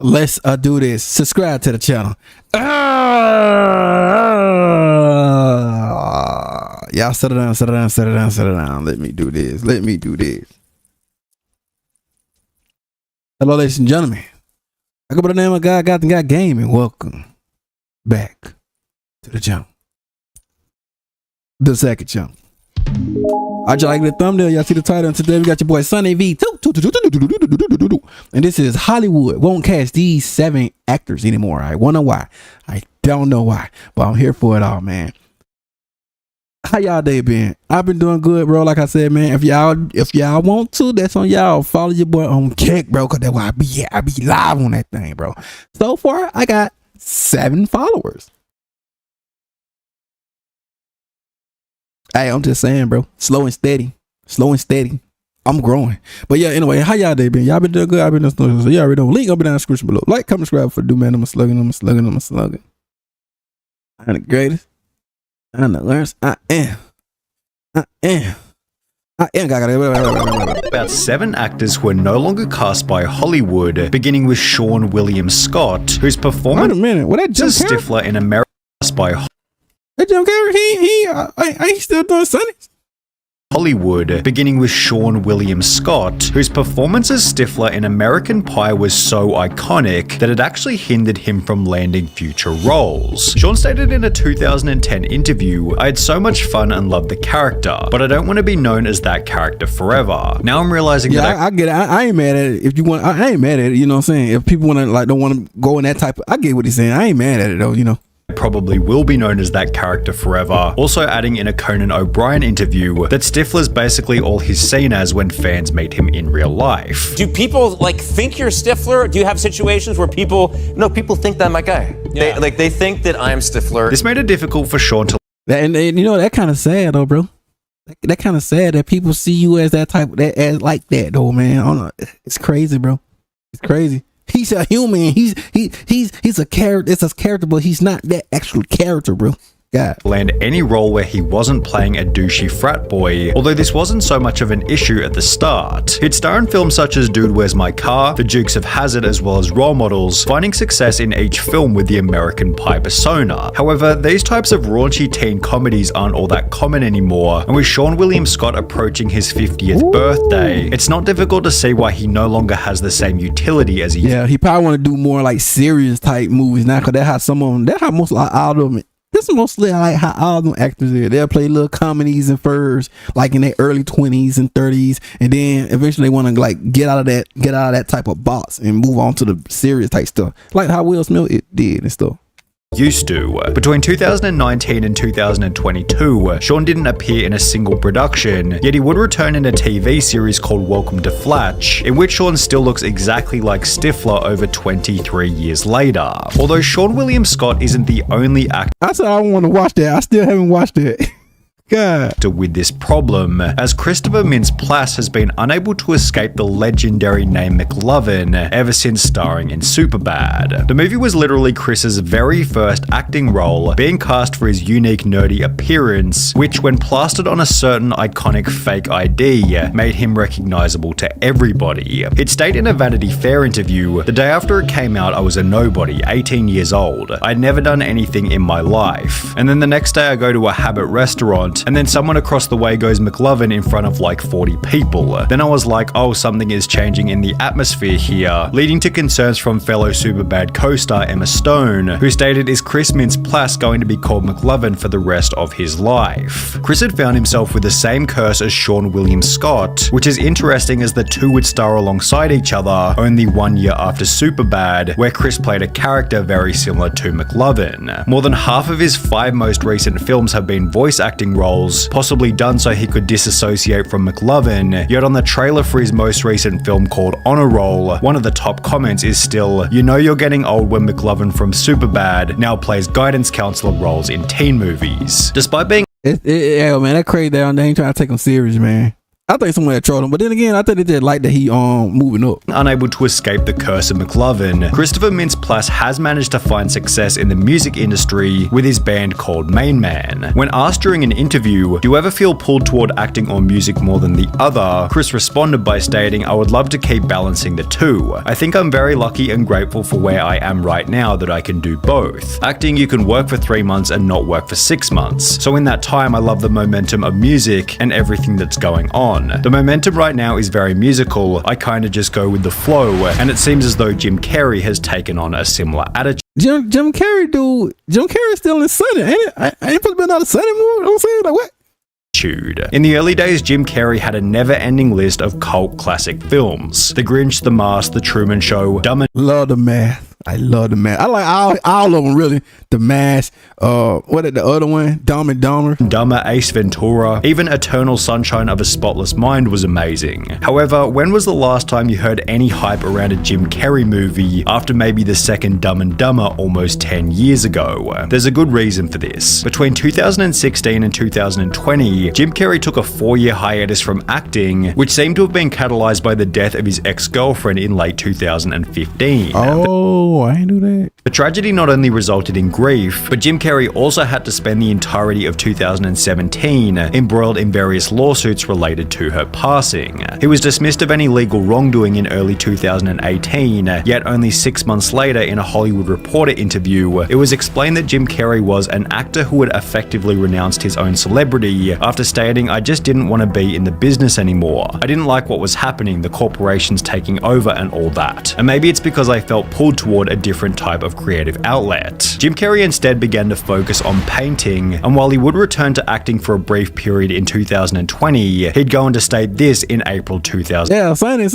Let's do this. Subscribe to the channel. Y'all settle down. Let me do this. Hello, ladies and gentlemen. I go by the name of God Gaming. Welcome back to the channel. The second channel. I just like the thumbnail. Y'all see the title. And today we got your boy Sunny V. And this is Hollywood won't cast these 7 actors anymore. I wonder why. I don't know why, but I'm here for it all, man. How y'all day been? I've been doing good, bro. Like I said, man, if y'all want to, that's on y'all. Follow your boy on Kick, bro, because that's why I be live on that thing, bro. So far, I got 7 followers. Hey, I'm just saying, bro. Slow and steady. I'm growing. But yeah, anyway, how y'all day been? Y'all been doing good? I've been doing good. So y'all already know. Link up and down in the description below. Like, comment, subscribe for the man. I'm a slugging. I'm the greatest. I'm the worst. I am. About 7 actors who are no longer cast by Hollywood, beginning with Sean William Scott, whose performance as Stifler in America by that Jim Carrey, he still doing Sunny. Hollywood, beginning with Sean William Scott, whose performance as Stifler in American Pie was so iconic that it actually hindered him from landing future roles. Sean stated in a 2010 interview, "I had so much fun and loved the character, but I don't want to be known as that character forever." Now I'm realizing that I get it. I ain't mad at it. If you want, I ain't mad at it. You know what I'm saying? If people want to don't want to go in that type of, I get what he's saying. I ain't mad at it though. You know. Probably will be known as that character forever. Also adding in a Conan O'Brien interview that Stifler's basically all he's seen as when fans meet him in real life. Do people think you're Stifler? Do you have situations where people think that I'm my guy? Yeah. They think that I'm Stifler. This made it difficult for Sean to and you know, that kind of sad though, bro. That kind of sad that people see you as that type as like that though, man. I don't know. It's crazy, bro. It's crazy. He's a human. He's a character. It's a character, but he's not that actual character, bro. God. Land any role where he wasn't playing a douchey frat boy, although this wasn't so much of an issue at the start. He'd star in films such as Dude, Where's My Car?, The Dukes of Hazzard, as well as Role Models, finding success in each film with the American Pie persona. However, these types of raunchy teen comedies aren't all that common anymore, and with Sean William Scott approaching his 50th birthday, it's not difficult to see why he no longer has the same utility as he Yeah, he probably want to do more like serious type movies now, because that's how most all of them. This is mostly like how all them actors are. They'll play little comedies and furs like in their early 20s and 30s, and then eventually they want to like get out of that type of box and move on to the serious type stuff, like how Will Smith did and stuff. Used to. Between 2019 and 2022, Sean didn't appear in a single production, yet he would return in a TV series called Welcome to Flatch, in which Sean still looks exactly like Stifler over 23 years later. Although Sean William Scott isn't the only actor I said I want to watch that. I still haven't watched it. God. with this problem, as Christopher Mintz-Plasse has been unable to escape the legendary name McLovin ever since starring in Superbad. The movie was literally Chris's very first acting role, being cast for his unique nerdy appearance, which when plastered on a certain iconic fake ID, made him recognizable to everybody. He'd stated in a Vanity Fair interview, "The day after it came out, I was a nobody, 18 years old. I'd never done anything in my life. And then the next day I go to a Habit restaurant, and then someone across the way goes McLovin in front of like 40 people. Then I was like, oh, something is changing in the atmosphere here," leading to concerns from fellow Superbad co-star Emma Stone, who stated, "Is Chris Mintz-Plasse going to be called McLovin for the rest of his life?" Chris had found himself with the same curse as Sean William Scott, which is interesting as the two would star alongside each other only 1 year after Superbad, where Chris played a character very similar to McLovin. More than half of his 5 most recent films have been voice acting roles, possibly done so he could disassociate from McLovin, yet on the trailer for his most recent film called Honor Roll, one of the top comments is still, "You know you're getting old when McLovin from Superbad now plays guidance counselor roles in teen movies." Despite being Yeah, man, that crazy down there ain't trying to take him serious, man. I think someone had trolled him, but then again, I think they just like that he moving up. Unable to escape the curse of McLovin, Christopher Mintz-Plasse has managed to find success in the music industry with his band called Main Man. When asked during an interview, do you ever feel pulled toward acting or music more than the other, Chris responded by stating, I would love to keep balancing the two. I think I'm very lucky and grateful for where I am right now that I can do both. Acting, you can work for 3 months and not work for 6 months. So in that time, I love the momentum of music and everything that's going on. The momentum right now is very musical. I kind of just go with the flow, and it seems as though Jim Carrey has taken on a similar attitude. Jim Carrey, dude. Jim Carrey's still in Sunny, ain't it? I ain't supposed to be another Sunny movie. You know what I'm saying? Like, what? In the early days, Jim Carrey had a never-ending list of cult classic films. The Grinch, The Mask, The Truman Show, Dumb and... Love The Mask. I love The Mask. I like all of them, really. The Mask, what is the other one? Dumb and Dumber. Dumber, Ace Ventura, even Eternal Sunshine of a Spotless Mind was amazing. However, when was the last time you heard any hype around a Jim Carrey movie after maybe the second Dumb and Dumber almost 10 years ago? There's a good reason for this. Between 2016 and 2020, Jim Carrey took a 4-year hiatus from acting, which seemed to have been catalyzed by the death of his ex-girlfriend in late 2015. Oh, I ain't do that. The tragedy not only resulted in grief, but Jim Carrey also had to spend the entirety of 2017 embroiled in various lawsuits related to her passing. He was dismissed of any legal wrongdoing in early 2018, yet only 6 months later in a Hollywood Reporter interview, it was explained that Jim Carrey was an actor who had effectively renounced his own celebrity after stating, I just didn't want to be in the business anymore. I didn't like what was happening, the corporations taking over and all that. And maybe it's because I felt pulled toward a different type of creative outlet. Jim Carrey instead began to focus on painting, and while he would return to acting for a brief period in 2020, he'd go on to state this in April 2000. Yeah, Sonny,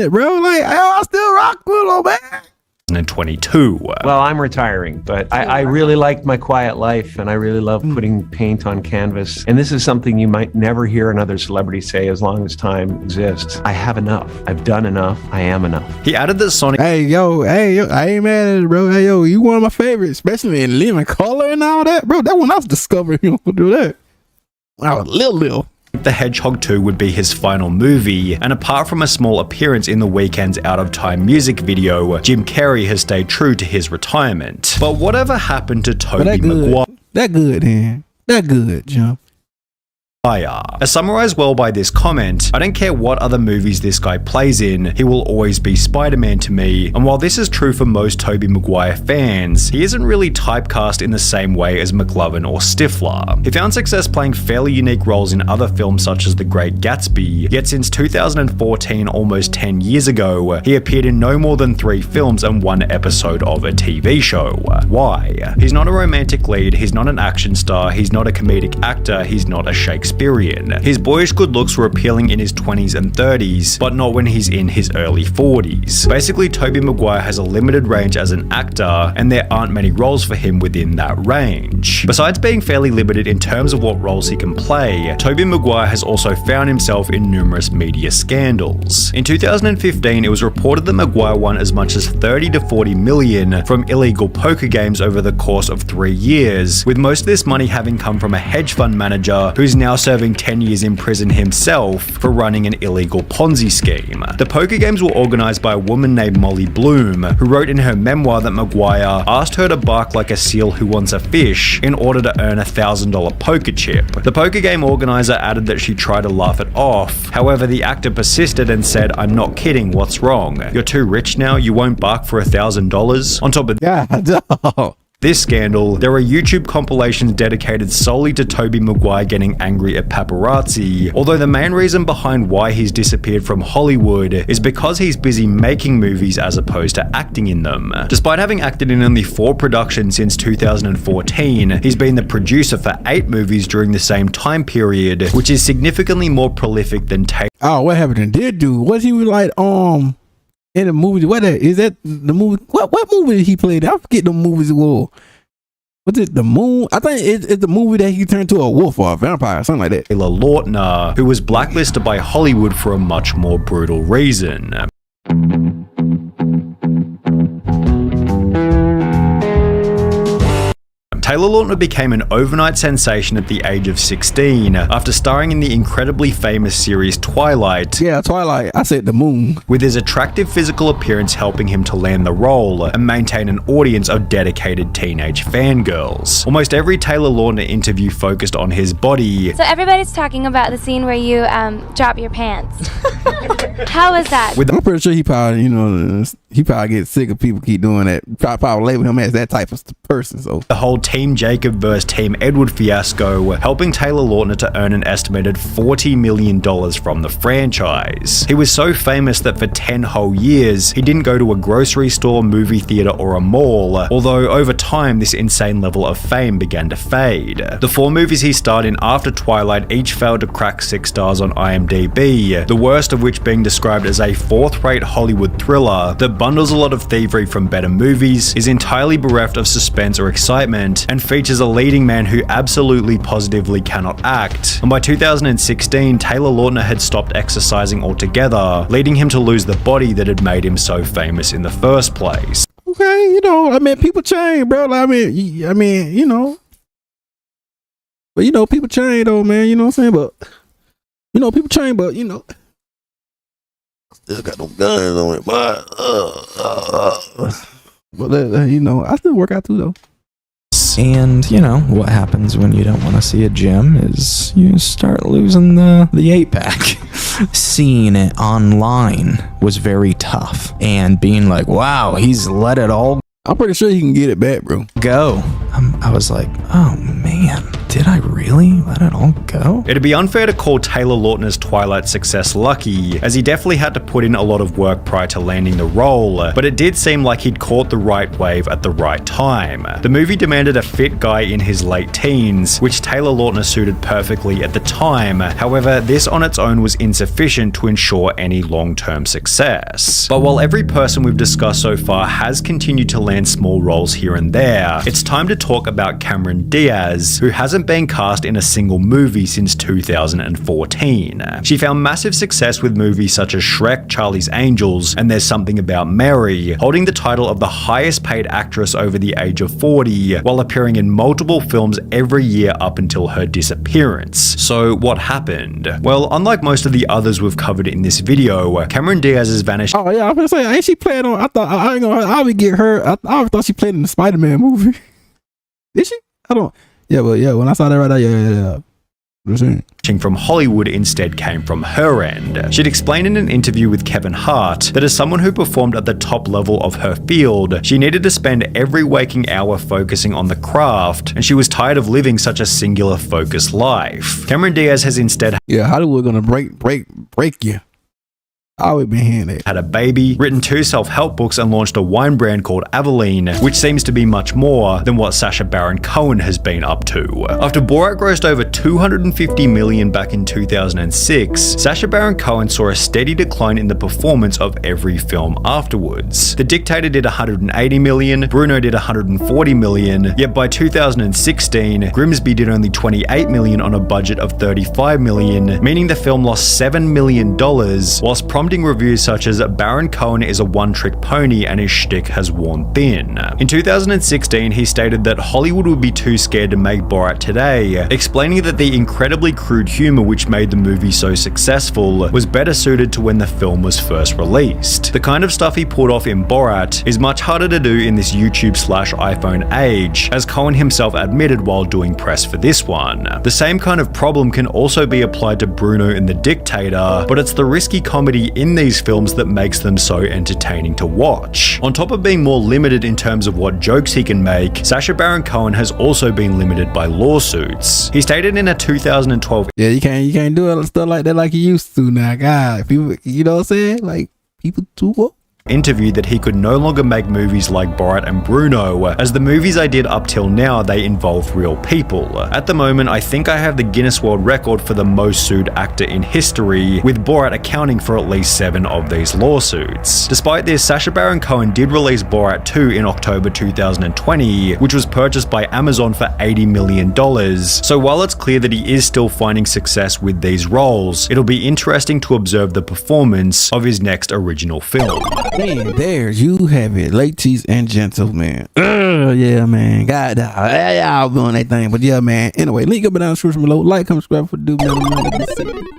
bro. Like, I still rock with him, man. 2022. Well, I'm retiring, but I really like my quiet life, and I really love putting paint on canvas. And this is something you might never hear another celebrity say as long as time exists. I have enough. I've done enough. I am enough. He added that Sonic... Hey, yo, I ain't mad at it, bro. Hey, yo, you one of my favorites, especially in living color and all that, bro. That one I was discovering you gonna do that. I was little. The Hedgehog 2 would be his final movie, and apart from a small appearance in the Weeknd's Out of Time music video, Jim Carrey has stayed true to his retirement. But whatever happened to Tobey Maguire? That good, man. That good, Jim. As summarized well by this comment, I don't care what other movies this guy plays in, he will always be Spider-Man to me, and while this is true for most Tobey Maguire fans, he isn't really typecast in the same way as McLovin or Stifler. He found success playing fairly unique roles in other films such as The Great Gatsby, yet since 2014, almost 10 years ago, he appeared in no more than 3 films and 1 episode of a TV show. Why? He's not a romantic lead, he's not an action star, he's not a comedic actor, he's not a Shakespearean. His boyish good looks were appealing in his 20s and 30s, but not when he's in his early 40s. Basically, Tobey Maguire has a limited range as an actor, and there aren't many roles for him within that range. Besides being fairly limited in terms of what roles he can play, Tobey Maguire has also found himself in numerous media scandals. In 2015, it was reported that Maguire won as much as 30 to 40 million from illegal poker games over the course of 3 years, with most of this money having come from a hedge fund manager who's now serving 10 years in prison himself for running an illegal Ponzi scheme. The poker games were organized by a woman named Molly Bloom, who wrote in her memoir that Maguire asked her to bark like a seal who wants a fish in order to earn a $1,000 poker chip. The poker game organizer added that she tried to laugh it off. However, the actor persisted and said, I'm not kidding, what's wrong? You're too rich now, you won't bark for $1,000? On top of this scandal, there are YouTube compilations dedicated solely to Tobey Maguire getting angry at paparazzi, although the main reason behind why he's disappeared from Hollywood is because he's busy making movies as opposed to acting in them. Despite having acted in only 4 productions since 2014, he's been the producer for 8 movies during the same time period, which is significantly more prolific than Tate. Oh, what happened to that dude? Was he like, in the movie, is that the movie? What movie did he play? I forget the movies it was. Was it The Moon? I think it's the movie that he turned to a wolf or a vampire, something like that. Lautner, who was blacklisted by Hollywood for a much more brutal reason. Taylor Lautner became an overnight sensation at the age of 16 after starring in the incredibly famous series Twilight. Yeah, Twilight. I said the moon. With his attractive physical appearance helping him to land the role and maintain an audience of dedicated teenage fangirls. Almost every Taylor Lautner interview focused on his body. So everybody's talking about the scene where you drop your pants. How was that? I'm pretty sure he probably, he probably gets sick of people keep doing that. Probably label him as that type of person. So the whole Team Jacob versus Team Edward fiasco, helping Taylor Lautner to earn an estimated $40 million from the franchise. He was so famous that for 10 whole years, he didn't go to a grocery store, movie theater, or a mall, although over time, this insane level of fame began to fade. The 4 movies he starred in after Twilight each failed to crack 6 stars on IMDb, the worst of which being described as a fourth-rate Hollywood thriller that bundles a lot of thievery from better movies, is entirely bereft of suspense or excitement, and features a leading man who absolutely positively cannot act. And by 2016, Taylor Lautner had stopped exercising altogether, leading him to lose the body that had made him so famous in the first place. okay, people change, bro. But people change though, man. You know what I'm saying? But people change, but still got no guns on it, but I still work out too though. And what happens when you don't want to see a gym is you start losing the 8-pack. Seeing it online was very tough, and being like, wow, he's let it all I'm pretty sure he can get it back, bro. go. I was like, oh man, did I really let it all go? It'd be unfair to call Taylor Lautner's Twilight success lucky, as he definitely had to put in a lot of work prior to landing the role, but it did seem like he'd caught the right wave at the right time. The movie demanded a fit guy in his late teens, which Taylor Lautner suited perfectly at the time. However, this on its own was insufficient to ensure any long-term success. But while every person we've discussed so far has continued to land small roles here and there, it's time to talk about Cameron Diaz, who hasn't been cast in a single movie since 2014. She found massive success with movies such as Shrek, Charlie's Angels, and There's Something About Mary, holding the title of the highest paid actress over the age of 40, while appearing in multiple films every year up until her disappearance. So what happened? Well, unlike most of the others we've covered in this video, Cameron Diaz has vanished. Oh yeah, I was gonna say, ain't she playing on? I thought I would get her. I thought she played in the Spider-Man movie. Is she? I don't. Yeah, but yeah, when I saw that right there, yeah. From Hollywood instead came from her end. She'd explained in an interview with Kevin Hart that as someone who performed at the top level of her field, she needed to spend every waking hour focusing on the craft, and she was tired of living such a singular focused life. Cameron Diaz has instead Hollywood gonna break you. I would be hearing it. Had a baby, written 2 self-help books, and launched a wine brand called Aveline, which seems to be much more than what Sacha Baron Cohen has been up to. After Borat grossed over $250 million back in 2006, Sacha Baron Cohen saw a steady decline in the performance of every film afterwards. The Dictator did $180 million, Bruno did $140 million, yet by 2016, Grimsby did only $28 million on a budget of $35 million, meaning the film lost $7 million, whilst prompting reviews such as Baron Cohen is a one-trick pony and his shtick has worn thin. In 2016, he stated that Hollywood would be too scared to make Borat today, explaining that the incredibly crude humor which made the movie so successful was better suited to when the film was first released. The kind of stuff he pulled off in Borat is much harder to do in this YouTube/iPhone age, as Cohen himself admitted while doing press for this one. The same kind of problem can also be applied to Bruno in The Dictator, but it's the risky comedy in these films that makes them so entertaining to watch. On top of being more limited in terms of what jokes he can make, Sacha Baron Cohen has also been limited by lawsuits. He stated in a 2012 you can't do it stuff like that like you used to now, God. People, you know what I'm saying? Like people too woke. interview that he could no longer make movies like Borat and Bruno, as the movies I did up till now, they involved real people. At the moment, I think I have the Guinness World Record for the most sued actor in history, with Borat accounting for at least 7 of these lawsuits. Despite this, Sacha Baron Cohen did release Borat 2 in October 2020, which was purchased by Amazon for $80 million. So while it's clear that he is still finding success with these roles, it'll be interesting to observe the performance of his next original film. And there you have it, ladies and gentlemen. Yeah, man. God, y'all doing that thing. But yeah, man. Anyway, link up and down the description below. Like, comment, subscribe for the dude.